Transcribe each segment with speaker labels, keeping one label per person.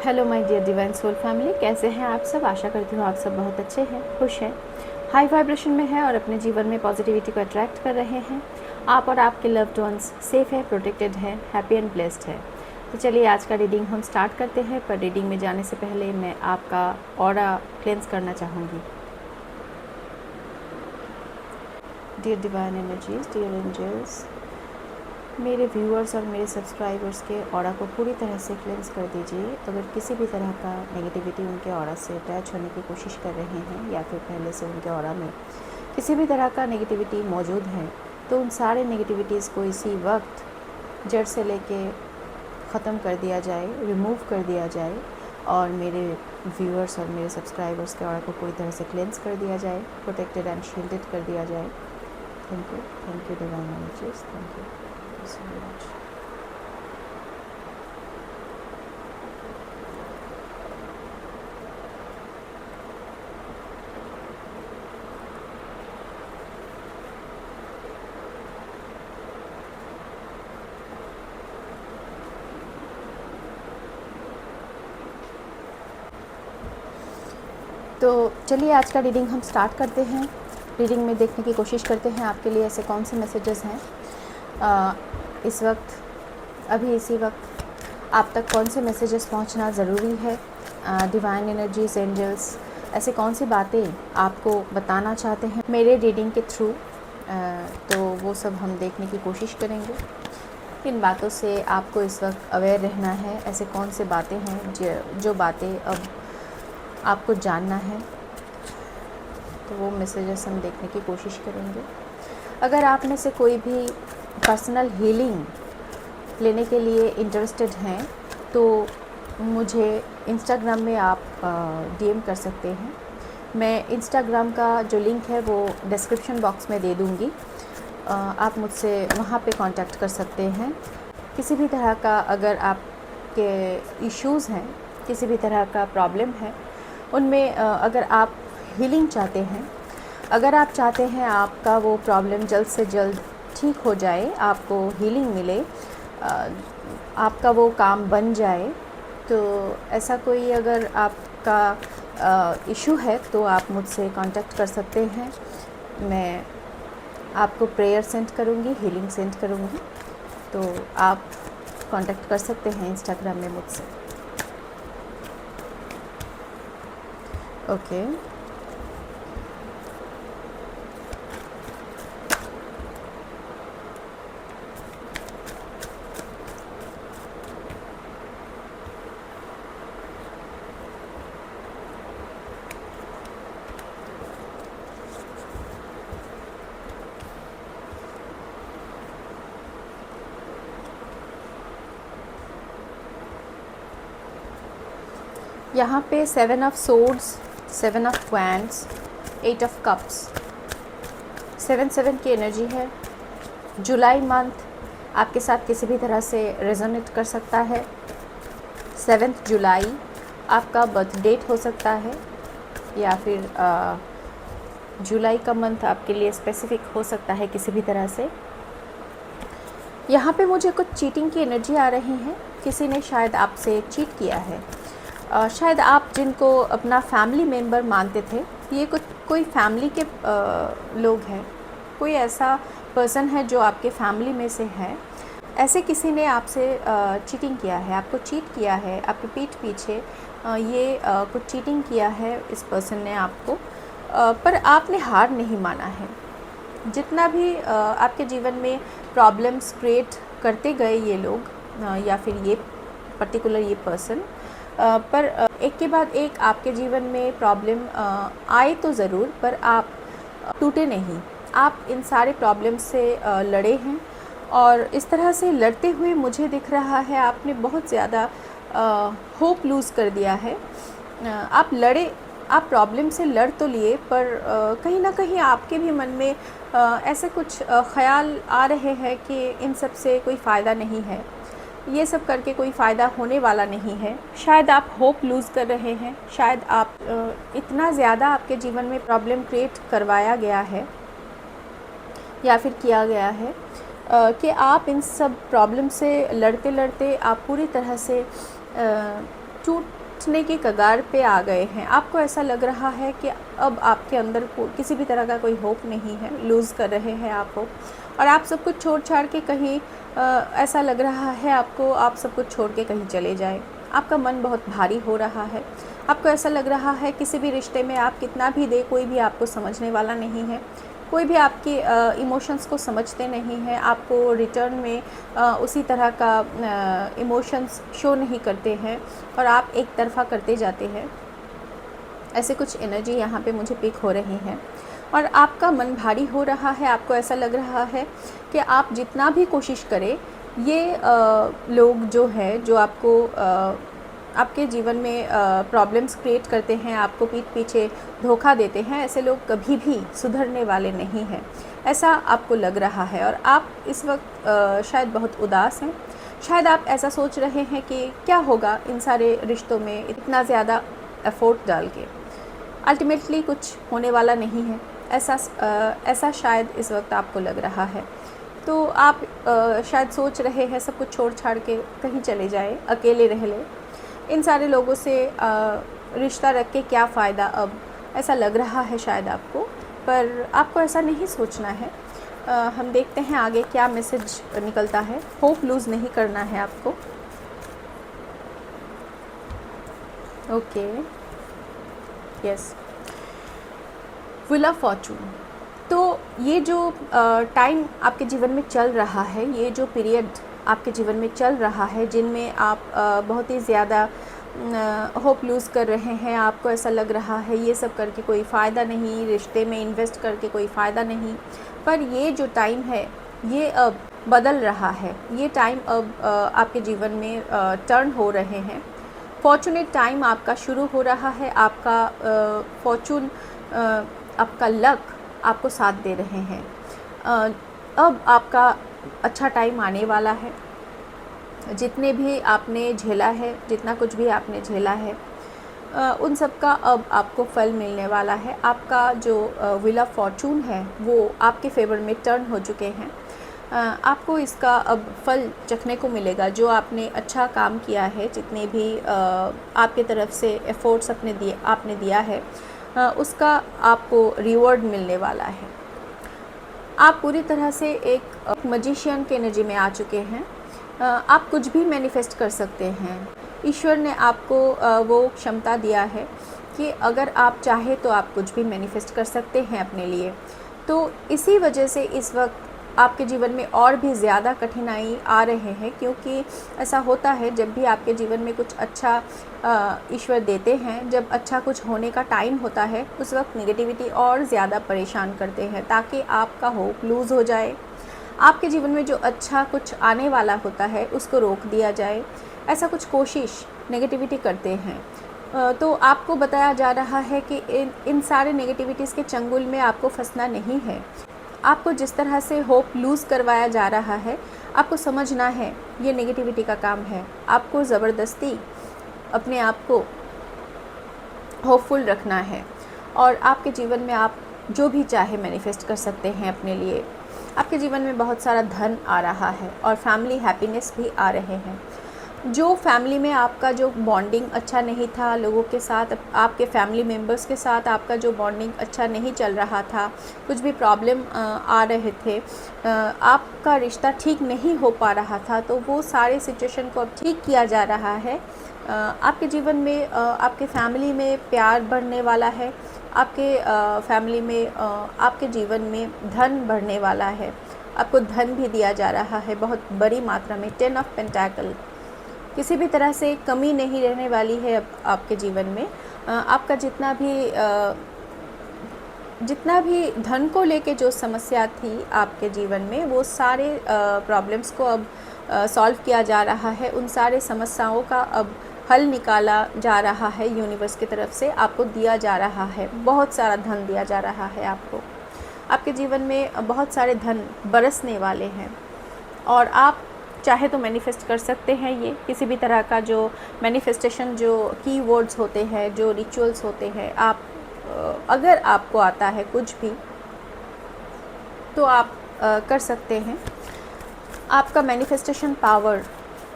Speaker 1: Hello my dear divine soul family, कैसे हैं आप सब। आशा करती हूँ आप सब बहुत अच्छे हैं, खुश हैं, हाई वाइब्रेशन में हैं और अपने जीवन में पॉजिटिविटी को अट्रैक्ट कर रहे हैं। आप और आपके लव्ड वंस सेफ है, प्रोटेक्टेड है, हैप्पी एंड ब्लेस्ड है। तो चलिए आज का रीडिंग हम स्टार्ट करते हैं, पर रीडिंग में जाने से पहले मैं आपका ऑरा क्लेंस करना चाहूँगी। Dear divine energies, dear angels, मेरे व्यूअर्स और मेरे सब्सक्राइबर्स के ऑरा को पूरी तरह से क्लेंस कर दीजिए। अगर किसी भी तरह का नेगेटिविटी उनके ऑरा से अटैच होने की कोशिश कर रहे हैं या फिर पहले से उनके ऑरा में किसी भी तरह का नेगेटिविटी मौजूद है, तो उन सारे नेगेटिविटीज़ को इसी वक्त जड़ से लेके ख़त्म कर दिया जाए, रिमूव कर दिया जाए और मेरे व्यूअर्स और मेरे सब्सक्राइबर्स के ऑरा को पूरी तरह से क्लेंस कर दिया जाए, प्रोटेक्टेड एंड शील्डेड कर दिया जाए। Thank you divine energies, thank you so much. तो चलिए आज का रीडिंग हम स्टार्ट करते हैं। रीडिंग में देखने की कोशिश करते हैं आपके लिए ऐसे कौन से मैसेजेस हैं इस वक्त, अभी इसी वक्त आप तक कौन से मैसेजेस पहुंचना ज़रूरी है। डिवाइन एनर्जीज, एंजल्स ऐसे कौन सी बातें आपको बताना चाहते हैं मेरे रीडिंग के थ्रू, तो वो सब हम देखने की कोशिश करेंगे। किन बातों से आपको इस वक्त अवेयर रहना है, ऐसे कौन से बातें हैं जो बातें अब आपको जानना है, तो वो मैसेजेस हम देखने की कोशिश करेंगे। अगर आप में से कोई भी पर्सनल हीलिंग लेने के लिए इंटरेस्टेड हैं तो मुझे इंस्टाग्राम में आप डीएम कर सकते हैं। मैं इंस्टाग्राम का जो लिंक है वो डिस्क्रिप्शन बॉक्स में दे दूँगी। आप मुझसे वहाँ पे कांटेक्ट कर सकते हैं। किसी भी तरह का अगर आपके इश्यूज़ हैं, किसी भी तरह का प्रॉब्लम है, उनमें अगर आप हीलिंग चाहते हैं, अगर आप चाहते हैं आपका वो प्रॉब्लम जल्द से जल्द ठीक हो जाए, आपको हीलिंग मिले, आपका वो काम बन जाए, तो ऐसा कोई अगर आपका इशू है तो आप मुझसे कांटेक्ट कर सकते हैं। मैं आपको प्रेयर सेंड करूँगी, हीलिंग सेंड करूँगी, तो आप कांटेक्ट कर सकते हैं इंस्टाग्राम में मुझसे। ओके यहाँ पे 7 of swords, 7 of wands, 8 of cups, 7 की एनर्जी है। जुलाई मंथ आपके साथ किसी भी तरह से रेजोनेट कर सकता है। 7 जुलाई आपका बर्थ डेट हो सकता है या फिर जुलाई का मंथ आपके लिए स्पेसिफिक हो सकता है किसी भी तरह से। यहाँ पे मुझे कुछ चीटिंग की एनर्जी आ रही है। किसी ने शायद आपसे चीट किया है। शायद आप जिनको अपना फैमिली मेम्बर मानते थे, ये कोई फैमिली के लोग हैं, कोई ऐसा पर्सन है जो आपके फैमिली में से है। ऐसे किसी ने आपसे चीटिंग किया है, आपको चीट किया है, आपके पीठ पीछे ये कुछ चीटिंग किया है इस पर्सन ने आपको, पर आपने हार नहीं माना है। जितना भी आपके जीवन में प्रॉब्लम्स क्रिएट करते गए ये लोग या फिर ये पर्टिकुलर ये पर्सन, पर एक के बाद एक आपके जीवन में प्रॉब्लम आए तो ज़रूर, पर आप टूटे नहीं। आप इन सारे प्रॉब्लम से लड़े हैं और इस तरह से लड़ते हुए मुझे दिख रहा है आपने बहुत ज़्यादा होप लूज़ कर दिया है। आप लड़े, आप प्रॉब्लम से लड़ तो लिए, पर कहीं ना कहीं आपके भी मन में ऐसे कुछ ख़याल आ रहे हैं कि इन सब से कोई फ़ायदा नहीं है, ये सब करके कोई फ़ायदा होने वाला नहीं है। शायद आप होप लूज़ कर रहे हैं, शायद आप इतना ज़्यादा आपके जीवन में प्रॉब्लम क्रिएट करवाया गया है या फिर किया गया है कि आप इन सब प्रॉब्लम से लड़ते लड़ते आप पूरी तरह से टूटने की कगार पे आ गए हैं। आपको ऐसा लग रहा है कि अब आपके अंदर किसी भी तरह का कोई होप नहीं है, लूज़ कर रहे हैं आप होप, और आप सब कुछ छोड़ छाड़ के कहीं ऐसा लग रहा है आपको आप सब कुछ छोड़ के कहीं चले जाएं। आपका मन बहुत भारी हो रहा है। आपको ऐसा लग रहा है किसी भी रिश्ते में आप कितना भी दे, कोई भी आपको समझने वाला नहीं है, कोई भी आपकी इमोशंस को समझते नहीं है, आपको रिटर्न में उसी तरह का इमोशंस शो नहीं करते हैं और आप एक तरफ़ा करते जाते हैं। ऐसे कुछ एनर्जी यहाँ पे मुझे पिक हो रही है और आपका मन भारी हो रहा है। आपको ऐसा लग रहा है कि आप जितना भी कोशिश करें, ये लोग जो है जो आपको आपके जीवन में प्रॉब्लम्स क्रिएट करते हैं, आपको पीठ पीछे धोखा देते हैं, ऐसे लोग कभी भी सुधरने वाले नहीं हैं, ऐसा आपको लग रहा है। और आप इस वक्त शायद बहुत उदास हैं। शायद आप ऐसा सोच रहे हैं कि क्या होगा इन सारे रिश्तों में इतना ज़्यादा एफर्ट डाल के, अल्टीमेटली कुछ होने वाला नहीं है, ऐसा शायद इस वक्त आपको लग रहा है। तो आप शायद सोच रहे हैं सब कुछ छोड़ छाड़ के कहीं चले जाए, अकेले रह ले, इन सारे लोगों से रिश्ता रख के क्या फ़ायदा अब, ऐसा लग रहा है शायद आपको, पर आपको ऐसा नहीं सोचना है। हम देखते हैं आगे क्या मैसेज निकलता है। होप लूज़ नहीं करना है आपको। Okay, yes, wheel of Fortune. तो ये जो टाइम आपके जीवन में चल रहा है, ये जो पीरियड आपके जीवन में चल रहा है, जिनमें आप बहुत ही ज़्यादा होप लूज़ कर रहे हैं, आपको ऐसा लग रहा है ये सब करके कोई फ़ायदा नहीं, रिश्ते में इन्वेस्ट करके कोई फ़ायदा नहीं, पर ये जो टाइम है ये अब बदल रहा है। ये टाइम अब आपके जीवन में टर्न हो रहे हैं। फॉर्चुनेट टाइम आपका शुरू हो रहा है। आपका फॉर्चून, आपका लक आपको साथ दे रहे हैं। अब आपका अच्छा टाइम आने वाला है। जितने भी आपने झेला है, जितना कुछ भी आपने झेला है, उन सब का अब आपको फल मिलने वाला है। आपका जो व्हील ऑफ फॉर्चून है वो आपके फेवर में टर्न हो चुके हैं। आपको इसका अब फल चखने को मिलेगा। जो आपने अच्छा काम किया है, जितने भी आपके तरफ से एफर्ट्स आपने दिया है, उसका आपको रिवॉर्ड मिलने वाला है। आप पूरी तरह से एक मजिशियन के एनर्जी में आ चुके हैं। आप कुछ भी मैनिफेस्ट कर सकते हैं। ईश्वर ने आपको वो क्षमता दिया है कि अगर आप चाहे तो आप कुछ भी मैनिफेस्ट कर सकते हैं अपने लिए। तो इसी वजह से इस वक्त आपके जीवन में और भी ज़्यादा कठिनाई आ रहे हैं, क्योंकि ऐसा होता है जब भी आपके जीवन में कुछ अच्छा ईश्वर देते हैं, जब अच्छा कुछ होने का टाइम होता है, उस वक्त नेगेटिविटी और ज़्यादा परेशान करते हैं ताकि आपका होप लूज़ हो जाए, आपके जीवन में जो अच्छा कुछ आने वाला होता है उसको रोक दिया जाए। ऐसा कुछ कोशिश नेगेटिविटी करते हैं। तो आपको बताया जा रहा है कि इन सारे नेगेटिविटीज़ के चंगुल में आपको फंसना नहीं है। आपको जिस तरह से होप लूज़ करवाया जा रहा है, आपको समझना है ये नेगेटिविटी का काम है। आपको ज़बरदस्ती अपने आप को होपफुल रखना है और आपके जीवन में आप जो भी चाहे मैनिफेस्ट कर सकते हैं अपने लिए। आपके जीवन में बहुत सारा धन आ रहा है और फैमिली हैप्पीनेस भी आ रहे हैं। जो फैमिली में आपका जो बॉन्डिंग अच्छा नहीं था, लोगों के साथ, आपके फैमिली मेम्बर्स के साथ आपका जो बॉन्डिंग अच्छा नहीं चल रहा था, कुछ भी प्रॉब्लम आ रहे थे, आपका रिश्ता ठीक नहीं हो पा रहा था, तो वो सारे सिचुएशन को अब ठीक किया जा रहा है। आपके जीवन में आपके फैमिली में प्यार बढ़ने वाला है। आपके फैमिली में आपके जीवन में धन बढ़ने वाला है। आपको धन भी दिया जा रहा है बहुत बड़ी मात्रा में। 10 ऑफ पेंटाकल, किसी भी तरह से कमी नहीं रहने वाली है अब आपके जीवन में। आपका जितना भी धन को लेके जो समस्या थी आपके जीवन में, वो सारे प्रॉब्लम्स को अब सॉल्व किया जा रहा है। उन सारे समस्याओं का अब हल निकाला जा रहा है। यूनिवर्स की तरफ से आपको दिया जा रहा है, बहुत सारा धन दिया जा रहा है आपको। आपके जीवन में बहुत सारे धन बरसने वाले हैं और आप चाहे तो मैनिफेस्ट कर सकते हैं। ये किसी भी तरह का जो मैनिफेस्टेशन, जो कीवर्ड्स होते हैं, जो रिचुअल्स होते हैं, आप अगर आपको आता है कुछ भी तो आप कर सकते हैं। आपका मैनिफेस्टेशन पावर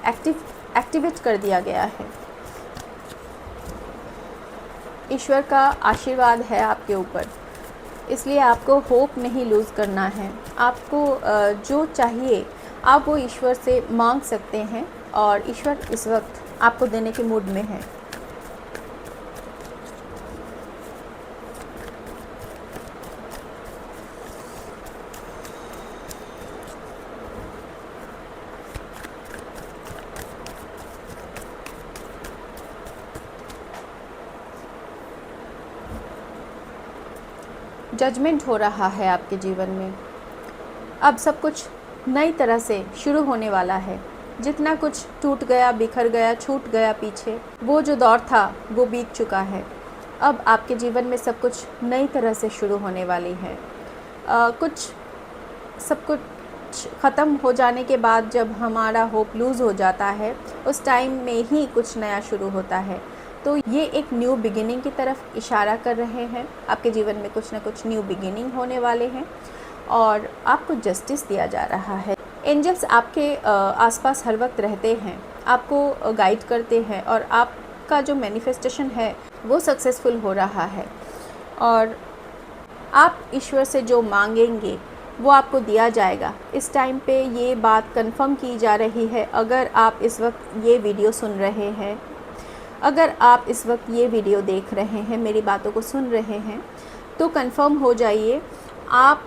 Speaker 1: एक्टिवेट कर दिया गया है। ईश्वर का आशीर्वाद है आपके ऊपर, इसलिए आपको होप नहीं लूज़ करना है। आपको जो चाहिए आप वो ईश्वर से मांग सकते हैं और ईश्वर इस वक्त आपको देने के मूड में है। जजमेंट हो रहा है आपके जीवन में। अब सब कुछ नई तरह से शुरू होने वाला है। जितना कुछ टूट गया, बिखर गया, छूट गया पीछे, वो जो दौर था वो बीत चुका है। अब आपके जीवन में सब कुछ नई तरह से शुरू होने वाली है। सब कुछ ख़त्म हो जाने के बाद जब हमारा होप लूज़ हो जाता है, उस टाइम में ही कुछ नया शुरू होता है। तो ये एक न्यू बिगिनिंग की तरफ इशारा कर रहे हैं। आपके जीवन में कुछ ना कुछ न्यू बिगिनिंग होने वाले हैं और आपको जस्टिस दिया जा रहा है। एंजल्स आपके आसपास हर वक्त रहते हैं, आपको गाइड करते हैं और आपका जो मैनिफेस्टेशन है वो सक्सेसफुल हो रहा है। और आप ईश्वर से जो मांगेंगे वो आपको दिया जाएगा। इस टाइम पे ये बात कंफर्म की जा रही है। अगर आप इस वक्त ये वीडियो सुन रहे हैं, अगर आप इस वक्त ये वीडियो देख रहे हैं, मेरी बातों को सुन रहे हैं, तो कंफर्म हो जाइए, आप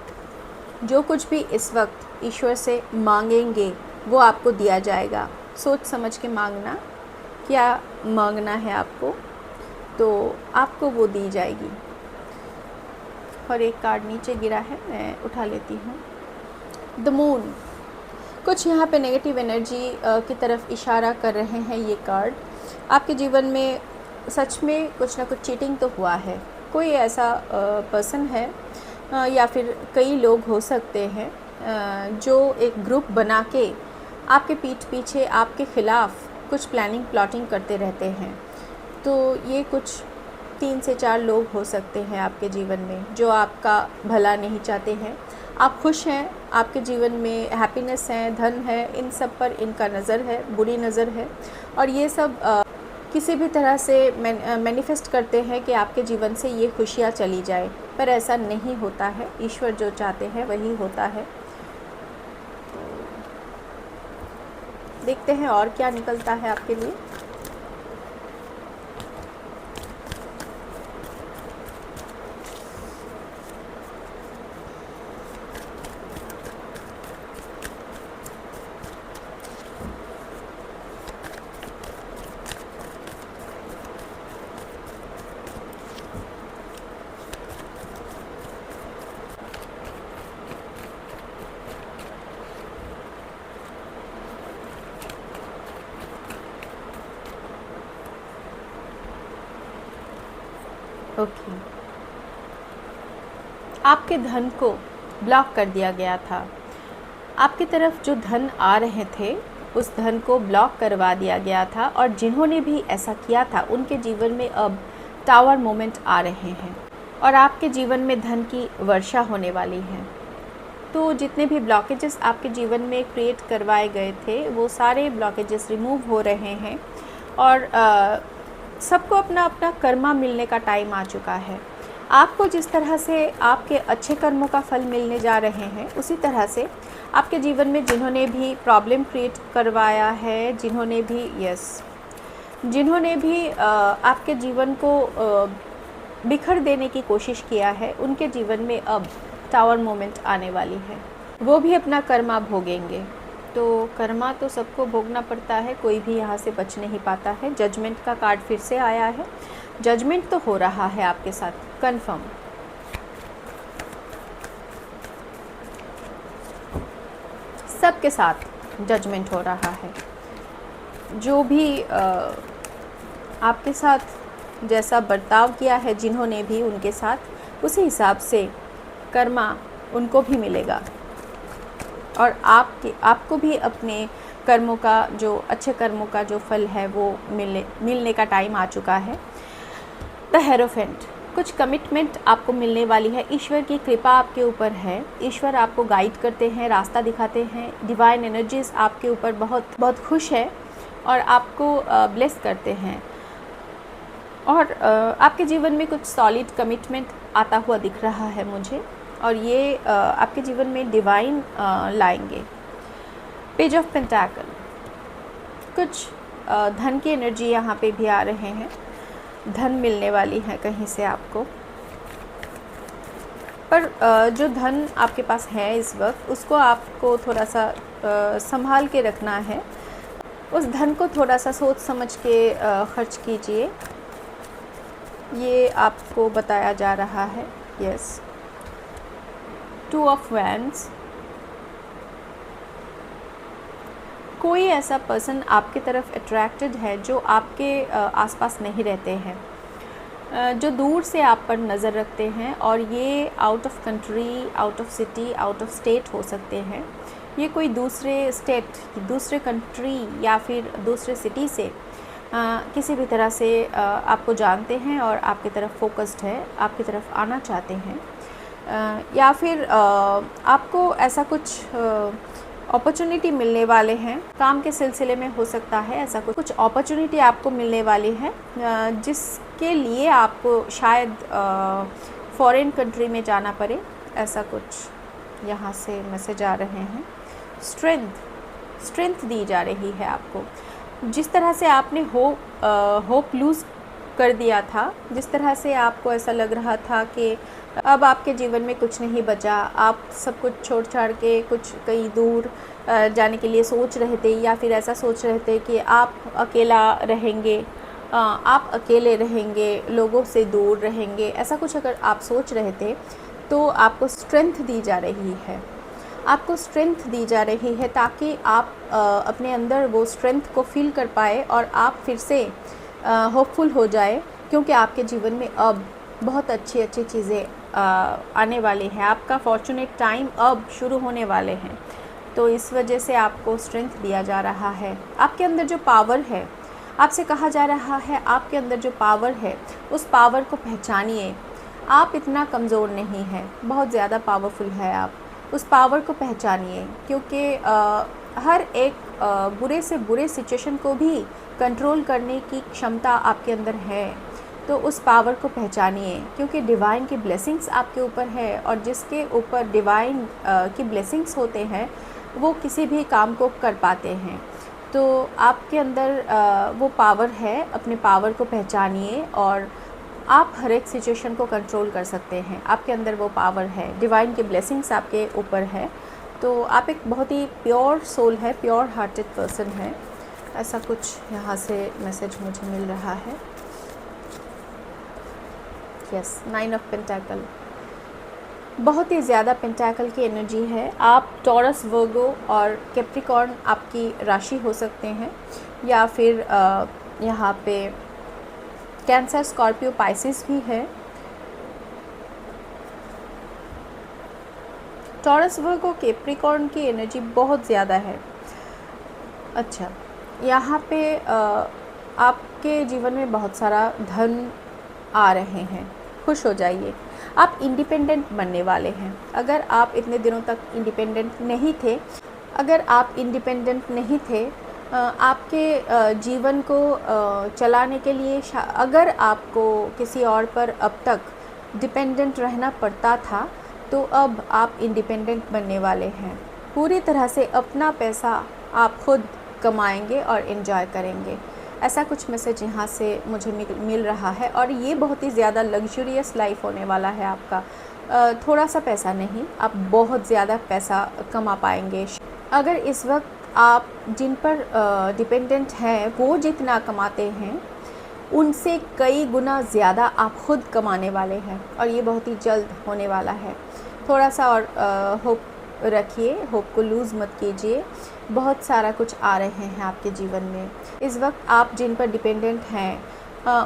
Speaker 1: जो कुछ भी इस वक्त ईश्वर से मांगेंगे वो आपको दिया जाएगा। सोच समझ के मांगना, क्या मांगना है आपको, तो आपको वो दी जाएगी। और एक कार्ड नीचे गिरा है, मैं उठा लेती हूँ। द मून, कुछ यहाँ पे नेगेटिव एनर्जी की तरफ इशारा कर रहे हैं ये कार्ड। आपके जीवन में सच में कुछ ना कुछ चीटिंग तो हुआ है। कोई ऐसा पर्सन है या फिर कई लोग हो सकते हैं जो एक ग्रुप बना के आपके पीठ पीछे आपके ख़िलाफ़ कुछ प्लानिंग प्लॉटिंग करते रहते हैं। तो ये कुछ 3 से 4 लोग हो सकते हैं आपके जीवन में जो आपका भला नहीं चाहते हैं। आप खुश हैं, आपके जीवन में हैप्पीनेस है, धन है, इन सब पर इनका नज़र है, बुरी नज़र है। और ये सब किसी भी तरह से मैनिफेस्ट करते हैं कि आपके जीवन से ये खुशियाँ चली जाए, पर ऐसा नहीं होता है। ईश्वर जो चाहते हैं वही होता है। देखते हैं और क्या निकलता है आपके लिए। ओके, आपके धन को ब्लॉक कर दिया गया था। आपकी तरफ जो धन आ रहे थे उस धन को ब्लॉक करवा दिया गया था। और जिन्होंने भी ऐसा किया था उनके जीवन में अब टावर मोमेंट आ रहे हैं और आपके जीवन में धन की वर्षा होने वाली है। तो जितने भी ब्लॉकेजेस आपके जीवन में क्रिएट करवाए गए थे वो सारे ब्लॉकेजेस रिमूव हो रहे हैं और सबको अपना अपना कर्मा मिलने का टाइम आ चुका है। आपको जिस तरह से आपके अच्छे कर्मों का फल मिलने जा रहे हैं, उसी तरह से आपके जीवन में जिन्होंने भी प्रॉब्लम क्रिएट करवाया है, जिन्होंने भी आपके जीवन को बिखर देने की कोशिश किया है, उनके जीवन में अब टावर मोमेंट आने वाली है। वो भी अपना कर्मा भोगेंगे। तो कर्मा तो सबको भोगना पड़ता है, कोई भी यहाँ से बच नहीं पाता है। जजमेंट का कार्ड फिर से आया है। जजमेंट तो हो रहा है आपके साथ, कंफर्म। सबके साथ जजमेंट हो रहा है। जो भी आपके साथ जैसा बर्ताव किया है जिन्होंने भी, उनके साथ उसी हिसाब से कर्मा उनको भी मिलेगा और आपको भी अपने कर्मों का, जो अच्छे कर्मों का जो फल है वो मिलने का टाइम आ चुका है। द हेरोफेंट, कुछ कमिटमेंट आपको मिलने वाली है। ईश्वर की कृपा आपके ऊपर है। ईश्वर आपको गाइड करते हैं, रास्ता दिखाते हैं। डिवाइन एनर्जीज़ आपके ऊपर बहुत बहुत खुश है और आपको ब्लेस करते हैं। और आपके जीवन में कुछ सॉलिड कमिटमेंट आता हुआ दिख रहा है मुझे, और ये आपके जीवन में डिवाइन लाएंगे। पेज ऑफ पेंटाकल, कुछ धन की एनर्जी यहाँ पे भी आ रहे हैं, धन मिलने वाली है कहीं से आपको, पर जो धन आपके पास है इस वक्त उसको आपको थोड़ा सा संभाल के रखना है। उस धन को थोड़ा सा सोच समझ के खर्च कीजिए, ये आपको बताया जा रहा है। यस, 2 ऑफ वैंड्स, कोई ऐसा पर्सन आपकी तरफ अट्रैक्टेड है जो आपके आसपास नहीं रहते हैं, जो दूर से आप पर नज़र रखते हैं, और ये out of country, out of city, out of state हो सकते हैं। ये कोई दूसरे स्टेट, दूसरे कंट्री या फिर दूसरे सिटी से किसी भी तरह से आपको जानते हैं और आपकी तरफ फोकस्ड है, आपकी तरफ आना चाहते हैं, या फिर आपको ऐसा कुछ अपॉर्चुनिटी मिलने वाले हैं, काम के सिलसिले में हो सकता है। ऐसा कुछ अपॉर्चुनिटी आपको मिलने वाली है जिसके लिए आपको शायद फॉरेन कंट्री में जाना पड़े, ऐसा कुछ यहाँ से मैसेज आ रहे हैं। स्ट्रेंथ दी जा रही है आपको। जिस तरह से आपने होप लूज़ कर दिया था, जिस तरह से आपको ऐसा लग रहा था कि अब आपके जीवन में कुछ नहीं बचा, आप सब कुछ छोड़ छाड़ के कुछ कहीं दूर जाने के लिए सोच रहे थे, या फिर ऐसा सोच रहे थे कि आप अकेला रहेंगे, आप अकेले रहेंगे, लोगों से दूर रहेंगे, ऐसा कुछ अगर आप सोच रहे थे तो आपको स्ट्रेंथ दी जा रही है। आपको स्ट्रेंथ दी जा रही है ताकि आप अपने अंदर वो स्ट्रेंथ को फील कर पाए और आप फिर से होपफुल हो जाए, क्योंकि आपके जीवन में अब बहुत अच्छी अच्छी चीज़ें आने वाली हैं। आपका फॉर्चुनेट टाइम अब शुरू होने वाले हैं, तो इस वजह से आपको स्ट्रेंथ दिया जा रहा है। आपके अंदर जो पावर है, आपसे कहा जा रहा है आपके अंदर जो पावर है उस पावर को पहचानिए। आप इतना कमज़ोर नहीं हैं, बहुत ज़्यादा पावरफुल है आप। उस पावर को पहचानिए, क्योंकि हर एक बुरे से बुरे सिचुएशन को भी कंट्रोल करने की क्षमता आपके अंदर है। तो उस पावर को पहचानिए, क्योंकि डिवाइन की ब्लेसिंग्स आपके ऊपर है, और जिसके ऊपर डिवाइन की ब्लेसिंग्स होते हैं वो किसी भी काम को कर पाते हैं। तो आपके अंदर वो पावर है, अपने पावर को पहचानिए और आप हर एक सिचुएशन को कंट्रोल कर सकते हैं। आपके अंदर वो पावर है, डिवाइन की ब्लेसिंग्स आपके ऊपर है। तो आप एक बहुत ही प्योर सोल है, प्योर हार्टेड पर्सन है, ऐसा कुछ यहाँ से मैसेज मुझे मिल रहा है। यस, 9 ऑफ पेंटाकल, बहुत ही ज़्यादा पेंटाकल की एनर्जी है। आप टॉरस, वर्गो और कैप्रिकॉर्न आपकी राशि हो सकते हैं, या फिर यहाँ पे कैंसर, स्कॉर्पियो, पाइसिस भी है। टॉरस, वर्गो, कैप्रिकॉर्न की एनर्जी बहुत ज़्यादा है। अच्छा, यहाँ पे आपके जीवन में बहुत सारा धन आ रहे हैं, खुश हो जाइए। आप इंडिपेंडेंट बनने वाले हैं। अगर आप इतने दिनों तक इंडिपेंडेंट नहीं थे, आपके जीवन को चलाने के लिए अगर आपको किसी और पर अब तक डिपेंडेंट रहना पड़ता था, तो अब आप इंडिपेंडेंट बनने वाले हैं। पूरी तरह से अपना पैसा आप खुद कमाएंगे और एंजॉय करेंगे, ऐसा कुछ मैसेज यहाँ से मुझे मिल रहा है। और ये बहुत ही ज़्यादा लग्जूरियस लाइफ होने वाला है आपका। थोड़ा सा पैसा नहीं, आप बहुत ज़्यादा पैसा कमा पाएंगे। अगर इस वक्त आप जिन पर डिपेंडेंट हैं वो जितना कमाते हैं, उनसे कई गुना ज़्यादा आप खुद कमाने वाले हैं, और ये बहुत ही जल्द होने वाला है। थोड़ा सा और होप रखिए, होप को लूज़ मत कीजिए। बहुत सारा कुछ आ रहे हैं आपके जीवन में। इस वक्त आप जिन पर डिपेंडेंट हैं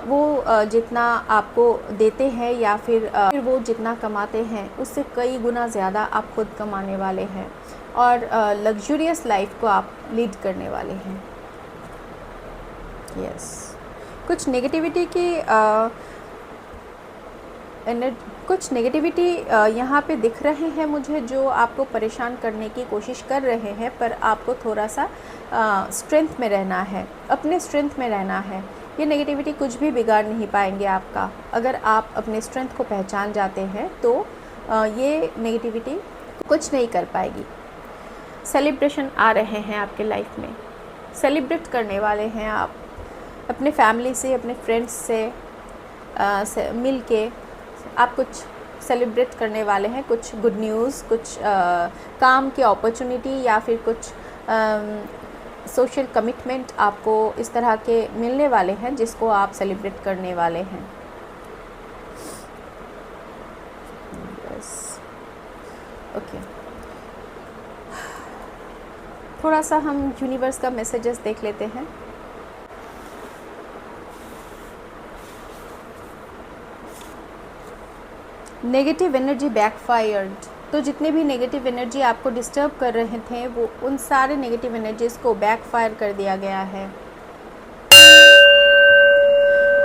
Speaker 1: वो जितना आपको देते हैं या फिर वो जितना कमाते हैं उससे कई गुना ज़्यादा आप खुद कमाने वाले हैं, और लग्जूरियस लाइफ को आप लीड करने वाले हैं। यस, कुछ नेगेटिविटी यहाँ पे दिख रहे हैं मुझे, जो आपको परेशान करने की कोशिश कर रहे हैं, पर आपको थोड़ा सा स्ट्रेंथ में रहना है, अपने स्ट्रेंथ में रहना है। ये नेगेटिविटी कुछ भी बिगाड़ नहीं पाएंगे आपका। अगर आप अपने स्ट्रेंथ को पहचान जाते हैं तो ये नेगेटिविटी कुछ नहीं कर पाएगी। सेलिब्रेशन आ रहे हैं आपके लाइफ में, सेलिब्रेट करने वाले हैं आप अपने फैमिली से, अपने फ्रेंड्स से मिल के आप कुछ सेलिब्रेट करने वाले हैं, कुछ गुड न्यूज़, कुछ काम की अपॉर्चुनिटी या फिर कुछ सोशल कमिटमेंट आपको इस तरह के मिलने वाले हैं जिसको आप सेलिब्रेट करने वाले हैं। ओके, थोड़ा सा हम यूनिवर्स का मैसेजेस देख लेते हैं। Negative energy backfired. तो जितने भी नेगेटिव एनर्जी आपको डिस्टर्ब कर रहे थे वो उन सारे नेगेटिव एनर्जीज़ को बैकफायर कर दिया गया है।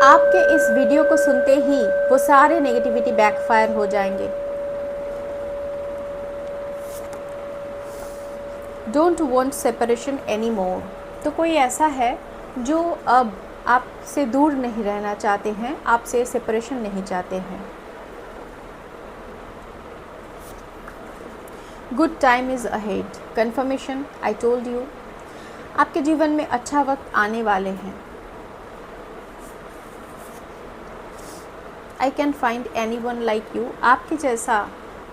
Speaker 1: आपके इस वीडियो को सुनते ही वो सारे नेगेटिविटी बैकफायर हो जाएंगे। Don't want separation any more. तो कोई ऐसा है जो अब आपसे दूर नहीं रहना चाहते हैं, आपसे सेपरेशन नहीं चाहते हैं। Good time is ahead. Confirmation, I told you, आपके जीवन में अच्छा वक्त आने वाले हैं। I can find anyone like you. आपके जैसा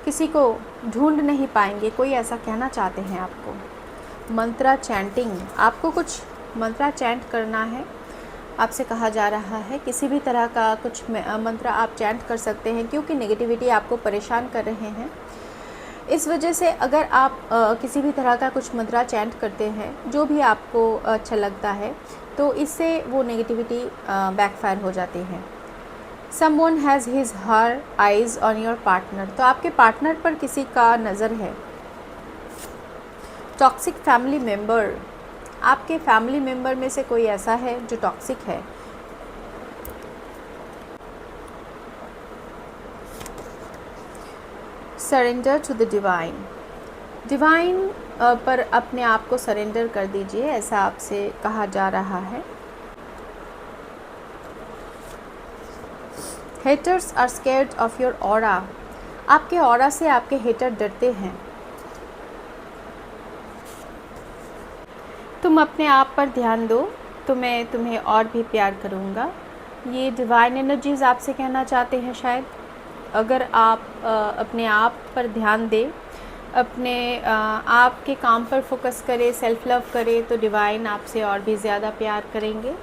Speaker 1: किसी को ढूंढ नहीं पाएंगे, कोई ऐसा कहना चाहते हैं आपको। मंत्रा चैंटिंग, आपको कुछ मंत्रा चैंट करना है, आपसे कहा जा रहा है। किसी भी तरह का कुछ मंत्र आप चैंट कर सकते हैं क्योंकि नेगेटिविटी आपको परेशान कर रहे हैं। इस वजह से अगर आप किसी भी तरह का कुछ मंत्रा चैंट करते हैं, जो भी आपको अच्छा लगता है, तो इससे वो नेगेटिविटी बैकफायर हो जाती है। Someone has his her eyes on your partner. तो आपके पार्टनर पर किसी का नज़र है। टॉक्सिक फैमिली मेम्बर, आपके फैमिली मेम्बर में से कोई ऐसा है जो टॉक्सिक है। Surrender to the divine. Divine पर अपने आप को सरेंडर कर दीजिए, ऐसा आपसे कहा जा रहा है। Haters are scared of your aura. आपके ऑरा से आपके हेटर डरते हैं। तुम अपने आप पर ध्यान दो तो मैं तुम्हें और भी प्यार करूँगा। ये डिवाइन एनर्जीज़ आपसे कहना चाहते हैं शायद। अगर आप अपने आप पर ध्यान दें, अपने आप के काम पर फोकस करें, सेल्फ लव करें, तो डिवाइन आपसे और भी ज़्यादा प्यार करेंगे।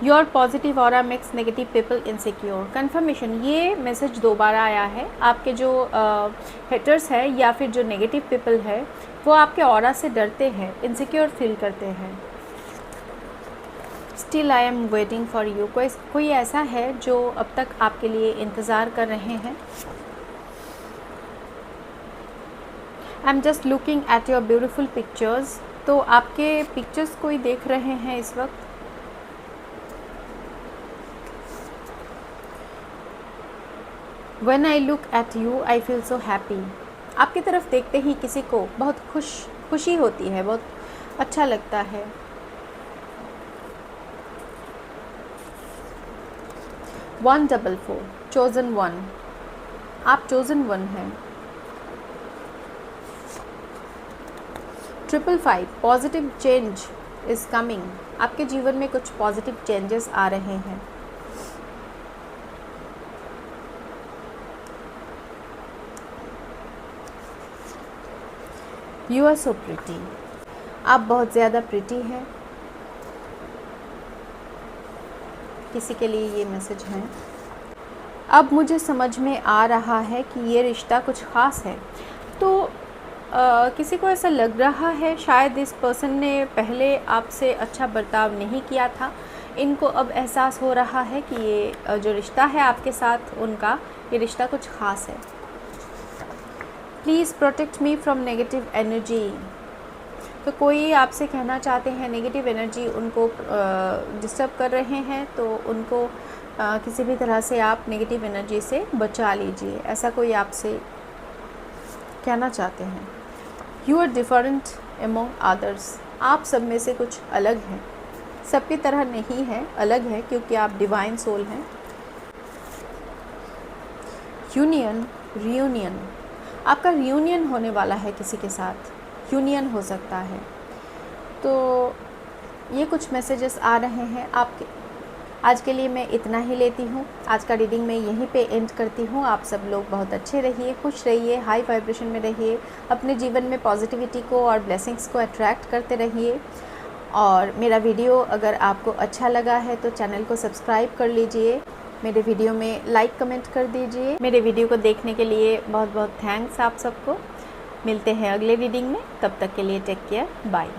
Speaker 1: Your positive aura makes negative people insecure. Confirmation, ये मैसेज दोबारा आया है। आपके जो हेटर्स है या फिर जो नेगेटिव पीपल है वो आपके ऑरा से डरते हैं, इनसिक्योर फील करते हैं। Still I am waiting for you. कोई ऐसा है जो अब तक आपके लिए इंतज़ार कर रहे हैं। I am just looking at your beautiful pictures. तो आपके पिक्चर्स कोई देख रहे हैं इस वक्त। When I look at you I feel so happy. आपकी तरफ देखते ही किसी को बहुत खुशी होती है, बहुत अच्छा लगता है। 144 चोज़न वन। आप चोज़न वन हैं। 555 पॉजिटिव चेंज इज़ कमिंग। आपके जीवन में कुछ पॉजिटिव चेंजेस आ रहे हैं। You are so pretty. आप बहुत ज़्यादा प्रिटी हैं। किसी के लिए ये मैसेज है। अब मुझे समझ में आ रहा है कि ये रिश्ता कुछ ख़ास है। तो किसी को ऐसा लग रहा है शायद इस पर्सन ने पहले आपसे अच्छा बर्ताव नहीं किया था। इनको अब एहसास हो रहा है कि ये जो रिश्ता है आपके साथ उनका, ये रिश्ता कुछ ख़ास है। Please protect me from negative energy. तो कोई आपसे कहना चाहते हैं नेगेटिव एनर्जी उनको डिस्टर्ब कर रहे हैं, तो उनको किसी भी तरह से आप नेगेटिव एनर्जी से बचा लीजिए, ऐसा कोई आपसे कहना चाहते हैं। You are different among others. आप सब में से कुछ अलग हैं। सबकी तरह नहीं है, अलग है, क्योंकि आप डिवाइन सोल हैं। यूनियन, रियूनियन, आपका रियूनियन होने वाला है किसी के साथ, यूनियन हो सकता है। तो ये कुछ मैसेजेस आ रहे हैं आपके। आज के लिए मैं इतना ही लेती हूँ। आज का रीडिंग मैं यहीं पे एंड करती हूँ। आप सब लोग बहुत अच्छे रहिए, खुश रहिए, हाई वाइब्रेशन में रहिए, अपने जीवन में पॉजिटिविटी को और ब्लेसिंग्स को अट्रैक्ट करते रहिए। और मेरा वीडियो अगर आपको अच्छा लगा है तो चैनल को सब्सक्राइब कर लीजिए, मेरे वीडियो में लाइक कमेंट कर दीजिए। मेरे वीडियो को देखने के लिए बहुत बहुत थैंक्स आप सबको। मिलते हैं अगले रीडिंग में, तब तक के लिए टेक केयर, बाय।